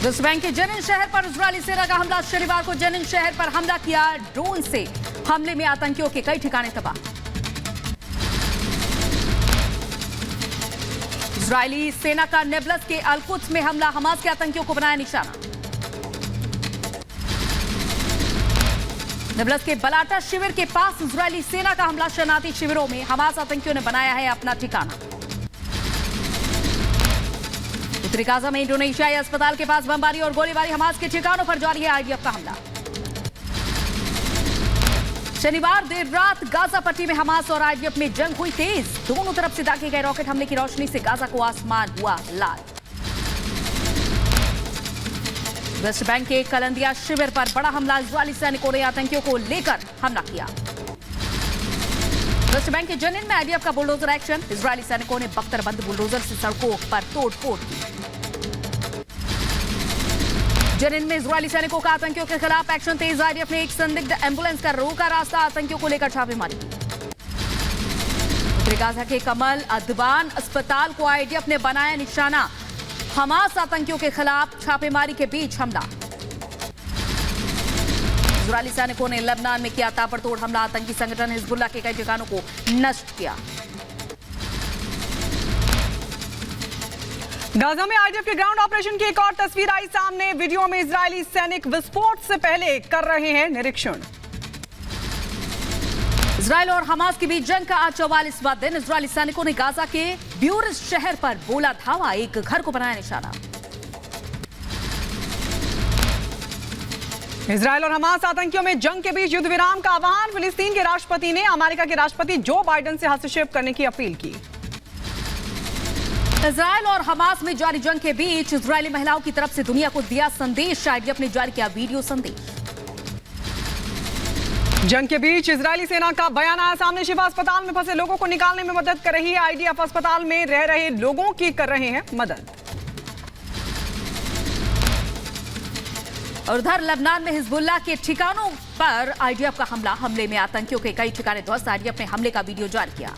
West Bank के जनिन शहर पर इजरायली सेना का हमला। शनिवार को जनिन शहर पर हमला किया ड्रोन से। हमले में आतंकियों के कई ठिकाने तबाह। इजरायली सेना का नेबलस के अल-कुद्स में हमला। हमास के आतंकियों को बनाया निशाना। नेबलस के बलाटा शिविर के पास इजरायली सेना का हमला। शरणार्थी शिविरों में हमास आतंकियों ने बनाया है अपना ठिकाना। उत्तरी गाजा में इंडोनेशियाई अस्पताल के पास बमबारी और गोलीबारी। हमास के ठिकानों पर जारी है आईडीएफ का हमला। शनिवार देर रात गाजा पट्टी में हमास और आईडीएफ में जंग हुई तेज। दोनों तरफ से दागे गए रॉकेट हमले की रोशनी से गाजा को आसमान हुआ लाल। वेस्ट बैंक के कलंदिया शिविर पर बड़ा हमला। इजरायली सैनिकों ने आतंकियों को लेकर हमला किया। वेस्ट बैंक के जनिन में आईडीएफ का बुलडोजर एक्शन। इजरायली सैनिकों ने बख्तरबंद बुलडोजर से सड़कों पर तोड़फोड़ की। जनिन में इजरायली सैनिकों का आतंकियों के खिलाफ एक्शन तेज। आईडीएफ ने एक संदिग्ध एम्बुलेंस का रोका रास्ता। आतंकियों को लेकर छापेमारी। उत्तरी गाजा के कमल अदवान अस्पताल को आईडीएफ ने बनाया निशाना। हमास आतंकियों के खिलाफ छापेमारी के बीच हमला। इजरायली सैनिकों ने लेबनान में किया ताबड़तोड़ हमला। आतंकी संगठन हिजबुल्लाह के कई ठिकानों को नष्ट किया। गाजा में आईडीएफ के ग्राउंड ऑपरेशन की एक और तस्वीर आई सामने। वीडियो में इजरायली सैनिक विस्फोट से पहले कर रहे हैं निरीक्षण। इजरायल और हमास के बीच जंग का आज 44वां दिन। इजरायली सैनिकों ने गाजा के ब्यूरिस शहर पर बोला धावा। एक घर को बनाया निशाना। इजरायल और हमास आतंकियों में जंग के बीच युद्ध विराम का आह्वान। फिलिस्तीन के राष्ट्रपति ने अमेरिका के राष्ट्रपति जो बाइडेन से हस्तक्षेप करने की अपील की। इजरायल और हमास में जारी जंग के बीच इजरायली महिलाओं की तरफ से दुनिया को दिया संदेश। आईडीएफ ने जारी किया वीडियो संदेश। जंग के बीच इजरायली सेना का बयान आया सामने। शिफा अस्पताल में फंसे लोगों को निकालने में मदद कर रही है आईडीएफ। अस्पताल में रह रहे लोगों की कर रहे हैं मदद। और उधर लेबनान में हिजबुल्लाह के ठिकानों पर आईडीएफ का हमला। हमले में आतंकियों के कई ठिकाने ध्वस्त। आईडीएफ ने हमले का वीडियो जारी किया।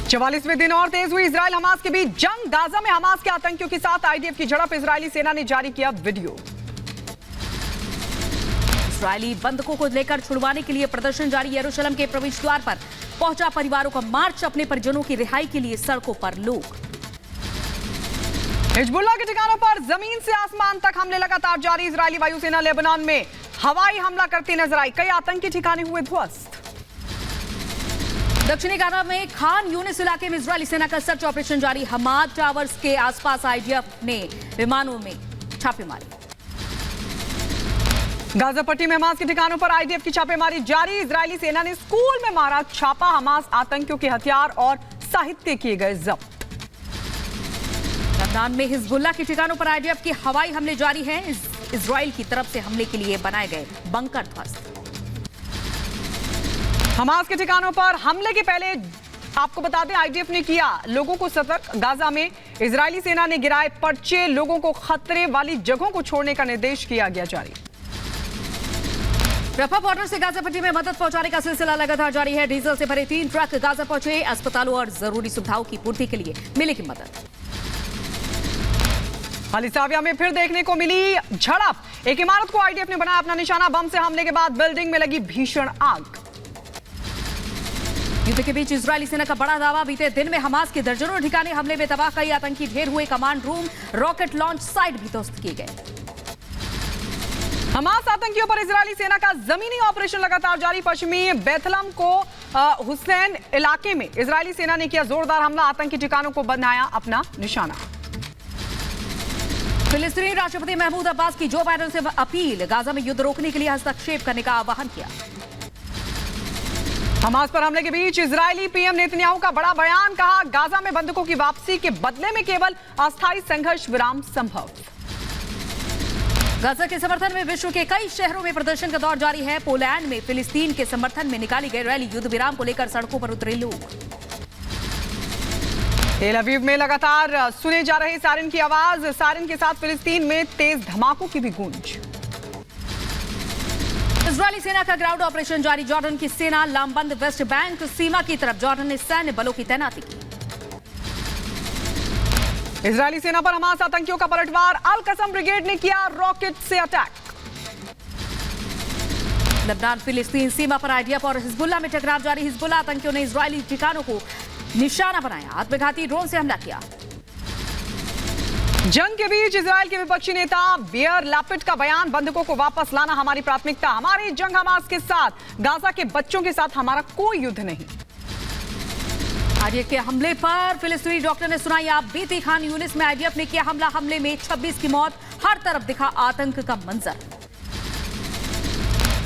44वें दिन और तेज हुई इजरायल हमास के बीच जंग। गाजा में हमास के आतंकियों के साथ आईडीएफ की झड़प। इजरायली सेना ने जारी किया वीडियो। इजरायली बंधकों को लेकर छुड़वाने के लिए प्रदर्शन जारी। यरूशलेम के प्रवेश द्वार पर पहुंचा परिवारों का मार्च। अपने परिजनों की रिहाई के लिए सड़कों पर लोग। हिजबुल्लाह के ठिकानों पर जमीन से आसमान तक हमले लगातार जारी। इजरायली वायुसेना लेबनान में हवाई हमला करती नजर आई। कई आतंकी ठिकाने हुए ध्वस्त। दक्षिणी गाजा में खान यूनिस इलाके में इजरायली सेना का सर्च ऑपरेशन जारी। हमाद टावर्स के आसपास आईडीएफ ने विमानों में छापेमारी। गाजा पट्टी में हमास के ठिकानों पर आईडीएफ की छापेमारी जारी। इजरायली सेना ने स्कूल में मारा छापा। हमास आतंकियों के हथियार और साहित्य किए गए जब्त। लेबनान में हिजबुल्लाह के ठिकानों पर आईडीएफ के हवाई हमले जारी हैं। इजराइल की तरफ से हमले के लिए बनाए गए बंकर ध्वस्त। हमास के ठिकानों पर हमले के पहले आपको बता दें आईडीएफ ने किया लोगों को सतर्क। गाजा में इजरायली सेना ने गिराए पर्चे। लोगों को खतरे वाली जगहों को छोड़ने का निर्देश किया गया जारी। रफा बॉर्डर से गाजा पट्टी में मदद पहुंचाने का सिलसिला लगातार जारी है। डीजल से भरे 3 ट्रक गाजा पहुंचे। अस्पतालों और जरूरी सुविधाओं की पूर्ति के लिए मिलेगी मदद। अलीसाविया में फिर देखने को मिली झड़प। एक इमारत को आईडीएफ ने बनाया अपना निशाना। बम से हमले के बाद बिल्डिंग में लगी भीषण आग। युद्ध के बीच इजरायली सेना का बड़ा दावा। बीते दिन में हमास के दर्जनों ठिकाने हमले में तबाह। कई आतंकी ढेर हुए। Command room rocket launch site भी ध्वस्त किए गए। हमास आतंकियों पर इजरायली सेना का जमीनी ऑपरेशन लगातार जारी। पश्चिमी बेथलम को हुसैन इलाके में इजरायली सेना ने किया जोरदार हमला। आतंकी ठिकानों को बनाया अपना निशाना। फिलिस्तीनी राष्ट्रपति महमूद अब्बास की जो बाइडेन से अपील। गाजा में युद्ध रोकने के लिए हस्तक्षेप करने का आह्वान किया। हमास पर हमले के बीच इजरायली पीएम नेतन्याहू का बड़ा बयान। कहा गाजा में बंधकों की वापसी के बदले में केवल अस्थायी संघर्ष विराम संभव। गाजा के समर्थन में विश्व के कई शहरों में प्रदर्शन का दौर जारी है। पोलैंड में फिलिस्तीन के समर्थन में निकाली गई रैली। युद्ध विराम को लेकर सड़कों पर उतरे लोग। तेल अवीव में लगातार सुने जा रहे सायरन की आवाज। सायरन के साथ फिलिस्तीन में तेज धमाकों की भी गूंज। इजरायली सेना का ग्राउंड ऑपरेशन जारी। जॉर्डन की सेना लामबंद वेस्ट बैंक सीमा की तरफ। जॉर्डन ने सैन्य बलों की तैनाती की। इजरायली सेना पर हमास आतंकियों का पलटवार, अल कसम ब्रिगेड ने किया रॉकेट से अटैक। लेबनान फिलिस्तीन सीमा पर आईडीएफ और हिजबुल्लाह में टकराव जारी, हिजबुल्लाह आतंकियों ने इजरायली ठिकानों को निशाना बनाया, आत्मघाती ड्रोन से हमला किया। जंग के बीच इजरायल के विपक्षी नेता बियर लैपिड का बयान, बंधकों को वापस लाना हमारी प्राथमिकता, हमारी जंग हमास के साथ, गाजा के बच्चों के साथ हमारा कोई युद्ध नहीं। आईडीएफ के हमले पर फिलिस्तीनी डॉक्टर ने सुनाई आप बीती, खान यूनिस में आईडीएफ ने किया हमला, हमले में 26 की मौत, हर तरफ दिखा आतंक का मंजर।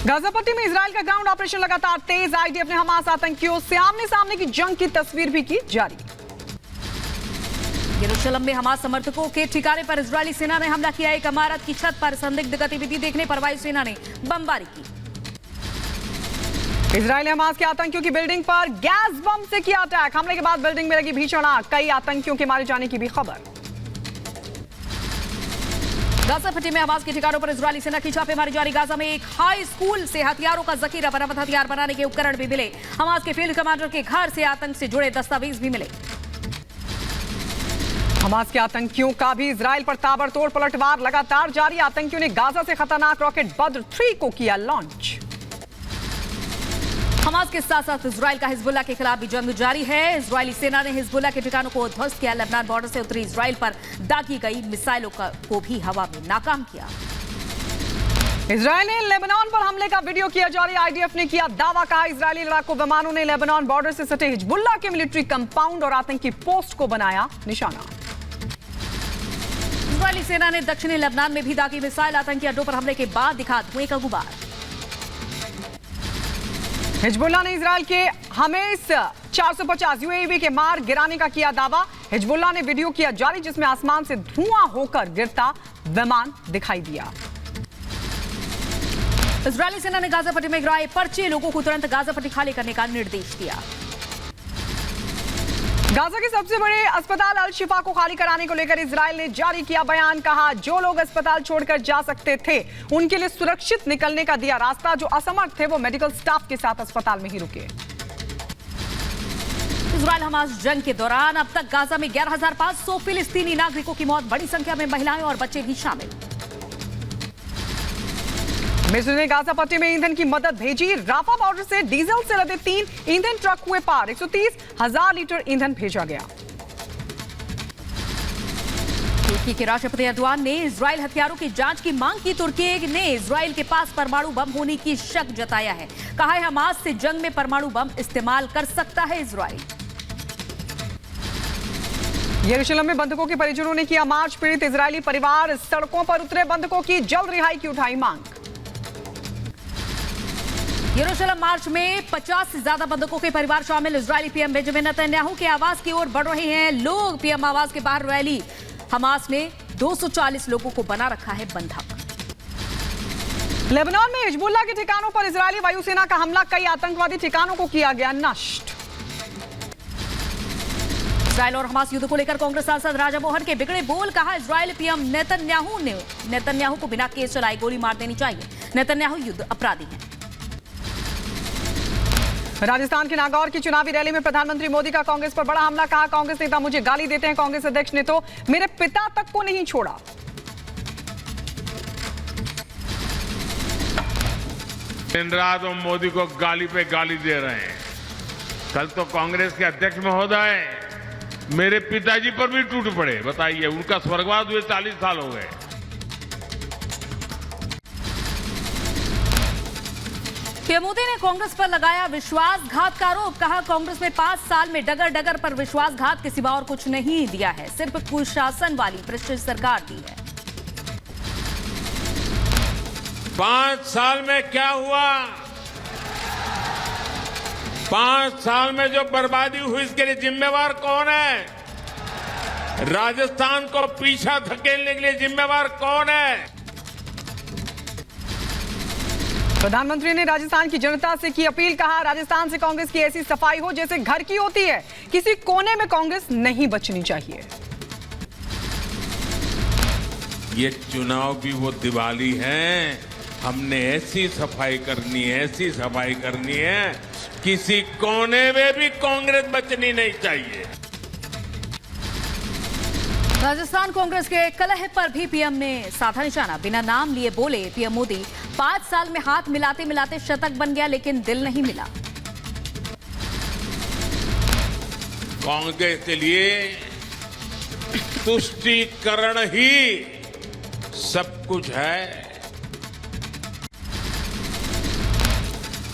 गाजा पट्टी में इजरायल का ग्राउंड ऑपरेशन लगातार तेज, आईडीएफ ने हमास आतंकियों से आमने सामने की जंग की तस्वीर भी की जारी। यरूशलेम में हमास समर्थकों के ठिकाने पर इजरायली सेना ने हमला किया, एक इमारत की छत पर संदिग्ध गतिविधि देखने पर वायुसेना ने बमबारी की। इजरायल ने हमास के आतंकियों की बिल्डिंग पर गैस बम से किया अटैक, हमले के बाद बिल्डिंग में लगी भीषण आग, कई आतंकियों के मारे जाने की भी खबर। गाजा पट्टी में हमास के ठिकानों पर इजरायली सेना की छापेमारी जारी, गाजा में एक हाई स्कूल से हथियारों का जखीरा, बरामद हथियार बनाने के उपकरण भी मिले, हमास के फील्ड कमांडर के घर से आतंक से जुड़े दस्तावेज भी मिले। हमास के आतंकियों का भी इजरायल पर ताबड़तोड़ पलटवार लगातार जारी, आतंकियों ने गाजा से खतरनाक रॉकेट बद्र 3 को किया लॉन्च। हमास के साथ साथ इजरायल का हिजबुल्लाह के खिलाफ भी जंग जारी है, इजरायली सेना ने हिजबुल्लाह के ठिकानों को ध्वस्त किया, लेबनान बॉर्डर से उत्तरी इजरायल पर दागी गई मिसाइलों को भी हवा में नाकाम किया। इजरायल ने लेबनान पर हमले का वीडियो किया जारी, आईडीएफ ने किया दावा, कहा इजरायली लड़ाकू विमानों ने लेबनान बॉर्डर से सटे हिजबुल्लाह के मिलिट्री कंपाउंड और आतंकी पोस्ट को बनाया निशाना। इजरायली सेना ने दक्षिणी लेबनान में भी दागी मिसाइल, आतंकी अड्डों पर हमले के बाद दिखा धुएं का गुबार। हिजबुल्लाह ने इजरायल के हमेस 450 यूएवी के मार गिराने का किया दावा, हिजबुल्लाह ने वीडियो किया जारी जिसमें आसमान से धुआं होकर गिरता विमान दिखाई दिया। इजरायली सेना ने गाजा पट्टी में गिराए पर्चे, लोगों को तुरंत गाजा पट्टी खाली करने का निर्देश दिया। गाजा के सबसे बड़े अस्पताल अल शिफा को खाली कराने को लेकर इजरायल ने जारी किया बयान, कहा जो लोग अस्पताल छोड़कर जा सकते थे उनके लिए सुरक्षित निकलने का दिया रास्ता, जो असमर्थ थे वो मेडिकल स्टाफ के साथ अस्पताल में ही रुके। इजरायल हमास जंग के दौरान अब तक गाजा में 11,500 फिलिस्तीनी नागरिकों की मौत, बड़ी संख्या में महिलाएं और बच्चे भी शामिल। मिस्र ने गाजा पट्टी में ईंधन की मदद भेजी, राफा बॉर्डर से डीजल से लदे 3 ईंधन ट्रक हुए पार, 130,000 लीटर ईंधन भेजा गया। तुर्की के राष्ट्रपति एर्दोआन ने इजरायल हथियारों की जांच की मांग की, तुर्की ने इजरायल के पास परमाणु बम होने की शक जताया है, कहा है हमास से जंग में परमाणु बम इस्तेमाल कर सकता है इजरायल। यरूशलेम में बंधकों के परिजनों ने किया मार्च, पीड़ित इजरायली परिवार सड़कों पर उतरे, बंधकों की जल्द रिहाई की उठाई मांग। यरूशलेम मार्च में 50 से ज्यादा बंधकों के परिवार शामिल, इजरायली पीएम बेंजामिन नेतन्याहू के आवास की ओर बढ़ रहे हैं लोग, पीएम आवास के बाहर रैली, हमास ने 240 लोगों को बना रखा है बंधक। लेबनान में हिजबुल्लाह के ठिकानों पर इजरायली वायुसेना का हमला, कई आतंकवादी ठिकानों को किया गया नष्ट। इजरायल और हमास युद्ध को लेकर कांग्रेस सांसद राजा मोहन के बिगड़े बोल, कहा इजरायल पीएम नेतन्याहू को बिना केस चलाए गोली मार देनी चाहिए, नेतन्याहू युद्ध अपराधी हैं। राजस्थान के नागौर की चुनावी रैली में प्रधानमंत्री मोदी का कांग्रेस पर बड़ा हमला, कहा कांग्रेस नेता मुझे गाली देते हैं, कांग्रेस अध्यक्ष ने तो मेरे पिता तक को नहीं छोड़ा। दिन रात वो मोदी को गाली पे गाली दे रहे हैं। कल तो कांग्रेस के अध्यक्ष महोदय मेरे पिताजी पर भी टूट पड़े, बताइए, उनका स्वर्गवास हुए 40 साल हो गए। पीएम मोदी ने कांग्रेस पर लगाया विश्वासघात का आरोप, कहा कांग्रेस में 5 साल में डगर डगर पर विश्वासघात के सिवा और कुछ नहीं दिया है, सिर्फ कुशासन वाली भ्रष्ट सरकार दी है। 5 साल में क्या हुआ? 5 साल में जो बर्बादी हुई इसके लिए जिम्मेवार कौन है? राजस्थान को पीछा धकेलने के लिए जिम्मेवार कौन है? प्रधानमंत्री ने राजस्थान की जनता से की अपील, कहा राजस्थान से कांग्रेस की ऐसी सफाई हो जैसे घर की होती है, किसी कोने में कांग्रेस नहीं बचनी चाहिए। ये चुनाव भी वो दिवाली है, हमने ऐसी सफाई करनी है, ऐसी सफाई करनी है, किसी कोने में भी कांग्रेस बचनी नहीं चाहिए। राजस्थान कांग्रेस के कलह पर भी पीएम ने साधा निशाना। बिना नाम लिए बोले पीएम मोदी, 5 साल में हाथ मिलाते मिलाते शतक बन गया लेकिन दिल नहीं मिला। कांग्रेस के लिए तुष्टीकरण ही सब कुछ है।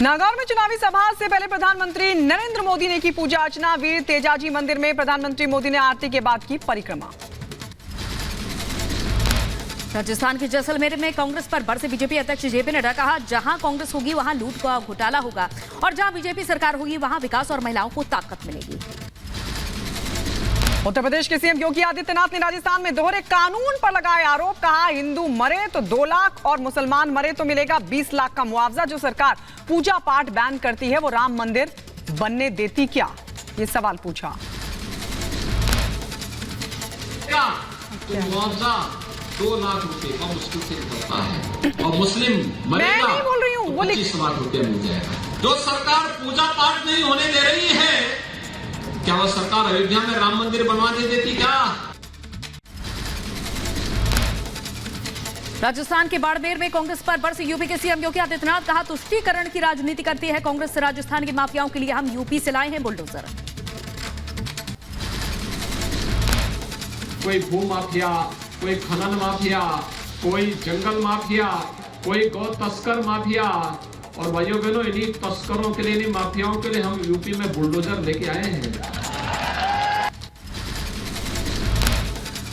नागौर में चुनावी सभा से पहले प्रधानमंत्री नरेंद्र मोदी ने की पूजा अर्चना। वीर तेजाजी मंदिर में प्रधानमंत्री मोदी ने आरती के बाद की परिक्रमा। राजस्थान के जैसलमेर में कांग्रेस पर बरसे बीजेपी अध्यक्ष जेपी नड्डा। कहा, जहां कांग्रेस होगी वहां लूट का घोटाला होगा और जहां बीजेपी सरकार होगी वहां विकास और महिलाओं को ताकत मिलेगी। उत्तर प्रदेश के सीएम योगी आदित्यनाथ ने राजस्थान में दोहरे कानून पर लगाए आरोप। कहा, हिंदू मरे तो 2 लाख और मुसलमान मरे तो मिलेगा 20 लाख का मुआवजा। जो सरकार पूजा पाठ बैन करती है वो राम मंदिर बनने देती क्या? ये सवाल पूछा। मुआवजा 2 लाख रुपए का मुश्किल से निकलता है और मुस्लिम मरेगा, मैं नहीं बोल रही हूँ, वो 25 लाख रुपया मिल जाएगा। जो सरकार पूजा पाठ नहीं होने दे रही है, क्या वो सरकार अयोध्या में राम मंदिर बनवा देती क्या? राजस्थान के बाड़मेर में कांग्रेस पर बरसे यूपी के सीएम योगी आदित्यनाथ। कहा, तुष्टीकरण की राजनीति करती है कांग्रेस। राजस्थान के माफियाओं के लिए हम यूपी से लाए हैं बुलडोजर। कोई भू माफिया, कोई खनन माफिया, कोई जंगल माफिया, कोई गौ तस्कर माफिया, और भाइयों बहनों इन्हीं तस्करों के लिए, इन्हीं माफियाओं के लिए हम यूपी में बुलडोजर लेके आए हैं।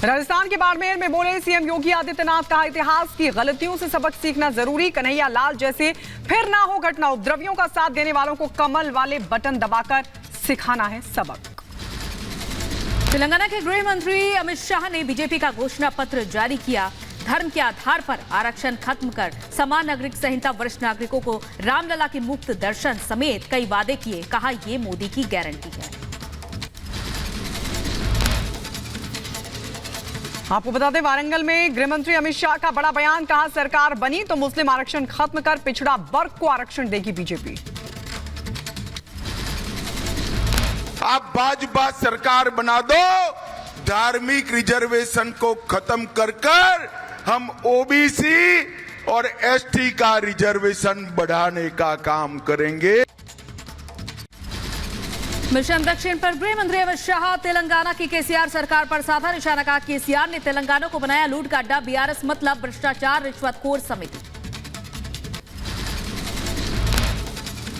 राजस्थान के बाड़मेर में बोले सीएम योगी आदित्यनाथ। कहा, इतिहास की गलतियों से सबक सीखना जरूरी। कन्हैया लाल जैसे फिर ना हो घटना। उपद्रवियों का साथ देने वालों को कमल वाले बटन दबाकर सिखाना है सबक। तेलंगाना के गृह मंत्री अमित शाह ने बीजेपी का घोषणा पत्र जारी किया। धर्म के आधार पर आरक्षण खत्म कर समान नागरिक संहिता, वरिष्ठ नागरिकों को रामलला के मुफ्त दर्शन समेत कई वादे किए। कहा, ये मोदी की गारंटी है। आपको बता दें, वारंगल में गृह मंत्री अमित शाह का बड़ा बयान। कहा, सरकार बनी तो मुस्लिम आरक्षण खत्म कर पिछड़ा वर्ग को आरक्षण देगी बीजेपी। आप भाजपा सरकार बना दो, धार्मिक रिजर्वेशन को खत्म कर हम ओबीसी और एसटी का रिजर्वेशन बढ़ाने का काम करेंगे। मिशन दक्षिण पर गृह मंत्री अमित शाह। तेलंगाना की केसीआर सरकार पर साधा निशाना। कहा, केसीआर ने तेलंगाना को बनाया लूट का अड्डा। बीआरएस मतलब भ्रष्टाचार रिश्वतखोर समिति।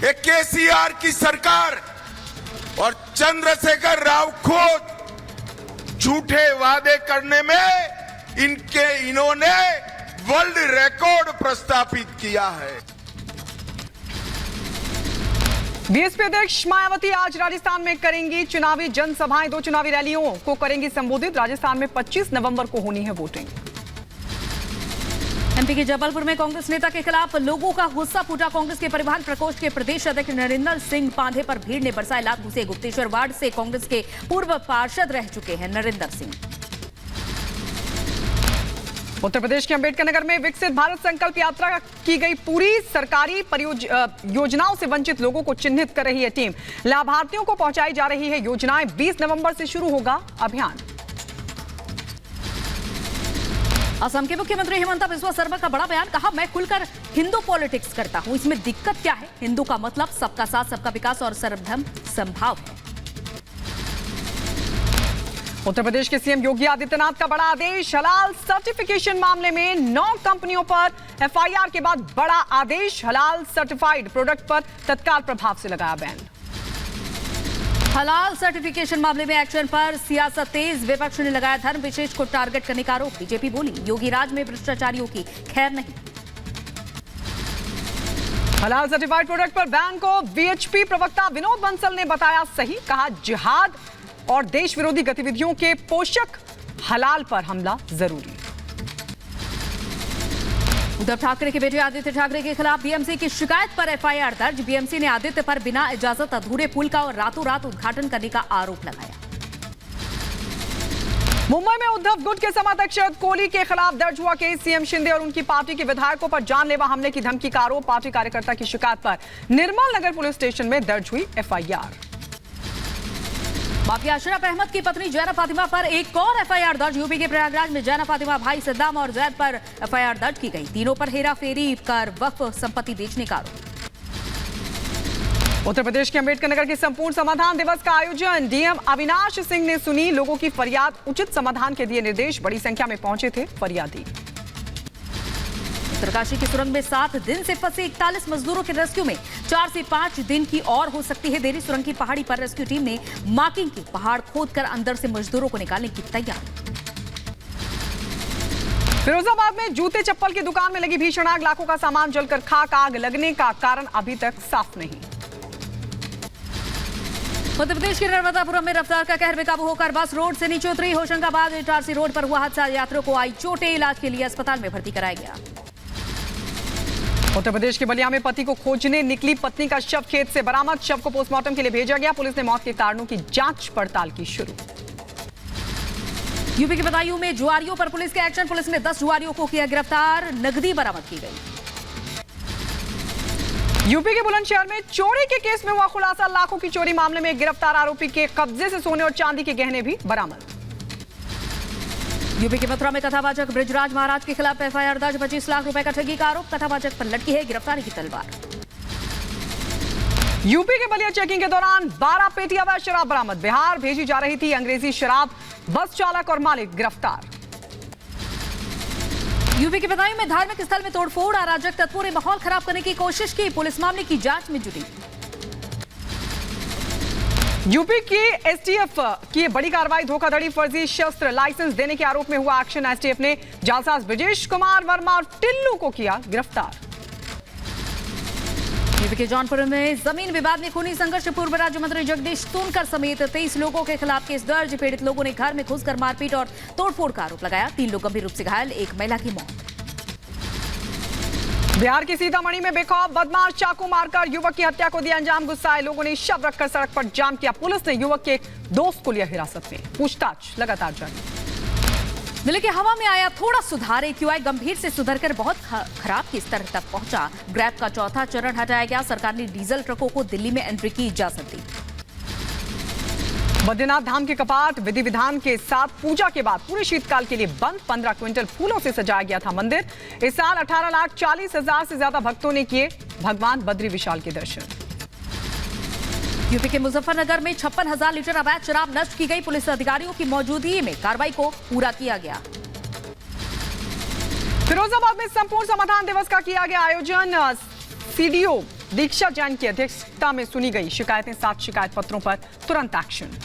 एक केसीआर की सरकार और चंद्रशेखर राव खुद झूठे वादे करने में इन्होंने वर्ल्ड रिकॉर्ड प्रस्थापित किया है। बीएसपी अध्यक्ष मायावती आज राजस्थान में करेंगी चुनावी जनसभाएं। 2 चुनावी रैलियों को करेंगी संबोधित। राजस्थान में 25 नवंबर को होनी है वोटिंग। एमपी के जबलपुर में कांग्रेस नेता के खिलाफ लोगों का गुस्सा फूटा। कांग्रेस के परिवहन प्रकोष्ठ के प्रदेश अध्यक्ष नरेंद्र सिंह पांधे पर भीड़ ने बरसाए लात घुसे। गुप्तेश्वर वार्ड से कांग्रेस के पूर्व पार्षद रह चुके हैं नरेंद्र सिंह। उत्तर प्रदेश के अंबेडकर नगर में विकसित भारत संकल्प यात्रा की गई पूरी। सरकारी योजनाओं से वंचित लोगों को चिन्हित कर रही है टीम। लाभार्थियों को पहुंचाई जा रही है योजनाएं। 20 नवंबर से शुरू होगा अभियान। असम के मुख्यमंत्री हिमंता बिस्वा शर्मा का बड़ा बयान। कहा, मैं खुलकर हिंदू पॉलिटिक्स करता हूं, इसमें दिक्कत क्या है? हिंदू का मतलब सबका साथ, सबका विकास और सर्वधर्म संभाव है। उत्तर प्रदेश के सीएम योगी आदित्यनाथ का बड़ा आदेश। हलाल सर्टिफिकेशन मामले में 9 कंपनियों पर एफआईआर के बाद बड़ा आदेश। हलाल सर्टिफाइड प्रोडक्ट पर तत्काल प्रभाव से लगाया बैन। हलाल सर्टिफिकेशन मामले में एक्शन पर सियासत तेज। विपक्ष ने लगाया धर्म विशेष को टारगेट करने का आरोप। बीजेपी बोली, योगी राज में भ्रष्टाचारियों की खैर नहीं। हलाल सर्टिफाइड प्रोडक्ट पर बैन को वीएचपी प्रवक्ता विनोद बंसल ने बताया सही। कहा, जिहाद और देश विरोधी गतिविधियों के पोषक हलाल पर हमला जरूरी। उद्धव ठाकरे के बेटे आदित्य ठाकरे के खिलाफ बीएमसी की शिकायत पर एफआईआर दर्ज। बीएमसी ने आदित्य पर बिना इजाजत अधूरे पुल का और रातों रात उद्घाटन करने का आरोप लगाया। मुंबई में उद्धव गुट के समाध्यक्ष कोहली के खिलाफ दर्ज हुआ केस। सीएम शिंदे और उनकी पार्टी के विधायकों पर जानलेवा हमले की धमकी का आरोप। पार्टी कार्यकर्ता की शिकायत पर निर्मल नगर पुलिस स्टेशन में दर्ज हुई एफआईआर। माफिया अशरफ अहमद की पत्नी जैना फातिमा पर एक और एफआईआर दर्ज। यूपी के प्रयागराज में जैना फातिमा, भाई सद्दाम और जैद पर एफआईआर दर्ज की गई। तीनों पर हेरा फेरी कर वक्फ संपत्ति बेचने का आरोप। उत्तर प्रदेश के अंबेडकर नगर के संपूर्ण समाधान दिवस का आयोजन। डीएम अविनाश सिंह ने सुनी लोगों की फरियाद, उचित समाधान के दिए निर्देश। बड़ी संख्या में पहुंचे थे फरियादी। उत्तरकाशी की सुरंग में 7 दिन से फंसे 41 मजदूरों के रेस्क्यू में 4 से 5 दिन की और हो सकती है देरी। सुरंग की पहाड़ी पर रेस्क्यू टीम ने मार्किंग की, पहाड़ खोदकर अंदर से मजदूरों को निकालने की तैयारी। फिरोजाबाद में जूते चप्पल की दुकान में लगी भीषण आग, लाखों का सामान जलकर खाक। आग लगने का कारण अभी तक साफ नहीं। मध्य प्रदेश के नर्मदापुरम में रफ्तार का कहर बेकाबू होकर बस रोड से नीचे उतरी। होशंगाबाद इटारसी रोड पर हुआ हादसा, यात्रियों को आई चोटें, इलाज के लिए अस्पताल में भर्ती कराया गया। उत्तर प्रदेश के बलिया में पति को खोजने निकली पत्नी का शव खेत से बरामद। शव को पोस्टमार्टम के लिए भेजा गया। पुलिस ने मौत के कारणों की जांच पड़ताल की शुरू। यूपी के बदायूं में जुआरियों पर पुलिस के एक्शन। पुलिस ने 10 जुआरियों को किया गिरफ्तार, नकदी बरामद की गई। यूपी के बुलंदशहर में चोरी के केस में हुआ खुलासा। लाखों की चोरी मामले में गिरफ्तार आरोपी के कब्जे से सोने और चांदी के गहने भी बरामद। यूपी के मथुरा में कथावाचक बृजराज महाराज के खिलाफ एफआईआर दर्ज। 25 लाख रुपए का ठगी का आरोप, कथावाचक पर लटकी है गिरफ्तारी की तलवार। यूपी के बलिया चेकिंग के दौरान 12 पेटी अवैध शराब बरामद। बिहार भेजी जा रही थी अंग्रेजी शराब। बस चालक और मालिक गिरफ्तार। यूपी के बदायूं में धार्मिक स्थल में तोड़फोड़, अराजक तत्वों ने माहौल खराब करने की कोशिश की। पुलिस मामले की जांच में जुटी। यूपी की एसटीएफ की बड़ी कार्रवाई। धोखाधड़ी, फर्जी शस्त्र लाइसेंस देने के आरोप में हुआ एक्शन। एसटीएफ ने जालसाज ब्रजेश कुमार वर्मा और टिल्लू को किया गिरफ्तार। यूपी के जौनपुर में जमीन विवाद में खूनी संघर्ष। पूर्व राज्य मंत्री जगदीश सोनकर समेत 23 लोगों के खिलाफ केस दर्ज। पीड़ित लोगों ने घर में घुसकर मारपीट और तोड़फोड़ का आरोप लगाया। 3 लोग गंभीर रूप से घायल, एक महिला की मौत। बिहार के सीतामढ़ी में बेखौफ बदमाश चाकू मारकर युवक की हत्या को दिया अंजाम। गुस्साए लोगों ने शव रखकर सड़क पर जाम किया। पुलिस ने युवक के दोस्त को लिया हिरासत में। पूछताछ लगातार जारी। दिल्ली की हवा में आया थोड़ा सुधार। एक्यूआई गंभीर से सुधरकर बहुत खराब की स्तर तक पहुंचा। ग्रैब का चौथा चरण हटाया गया। सरकार ने डीजल ट्रकों को दिल्ली में एंट्री की इजाजत दी। बद्रीनाथ धाम के कपाट विधि विधान के साथ पूजा के बाद पूरे शीतकाल के लिए बंद। 15 क्विंटल फूलों से सजाया गया था मंदिर। इस साल 18,40,000 से ज्यादा भक्तों ने किए भगवान बद्री विशाल के दर्शन। यूपी के मुजफ्फरनगर में 56,000 लीटर अवैध शराब नष्ट की गई। पुलिस अधिकारियों की मौजूदगी में कार्रवाई को पूरा किया गया। फिरोजाबाद में संपूर्ण समाधान दिवस का किया गया आयोजन। सीडीओ दीक्षा जैन की अध्यक्षता में सुनी गई शिकायतें। 7 शिकायत पत्रों पर तुरंत एक्शन।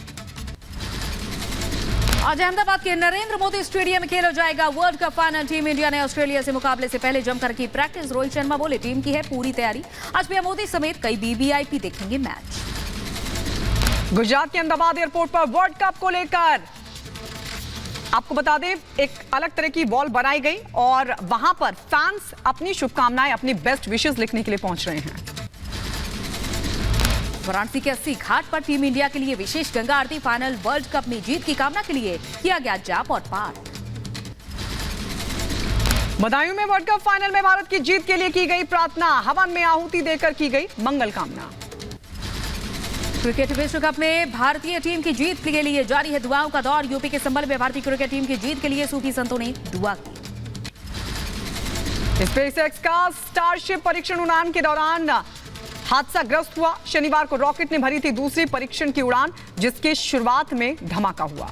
आज अहमदाबाद के नरेंद्र मोदी स्टेडियम में खेला जाएगा world cup final. Team India ने ऑस्ट्रेलिया से मुकाबले से पहले जमकर की प्रैक्टिस। रोहित शर्मा बोले टीम की है पूरी तैयारी। आज पीएम मोदी समेत कई वीवीआईपी देखेंगे मैच। गुजरात के अहमदाबाद एयरपोर्ट पर वर्ल्ड कप को लेकर आपको बता दें एक अलग तरह की वॉल बनाई गई और वहां पर फैंस अपनी शुभकामनाएं, अपनी बेस्ट विशेस लिखने के लिए पहुंच रहे हैं। वाराणसी के 80 घाट पर टीम इंडिया के लिए विशेष गंगा आरती। फाइनल वर्ल्ड कप में जीत की कामना के लिए किया गया जाप और पाठ। बदायूं में वर्ल्ड कप फाइनल में भारत की जीत के लिए की गई प्रार्थना। हवन में आहुति देकर की गई मंगल कामना। क्रिकेट विश्व कप में भारतीय टीम की जीत के लिए जारी है दुआओं का दौर। यूपी के संभल में भारतीय क्रिकेट टीम की जीत के लिए सूफी संतों ने दुआ की। स्पेसएक्स का स्टारशिप परीक्षण उड़ान के दौरान हादसाग्रस्त हुआ। शनिवार को रॉकेट ने भरी थी दूसरी परीक्षण की उड़ान, जिसके शुरुआत में धमाका हुआ।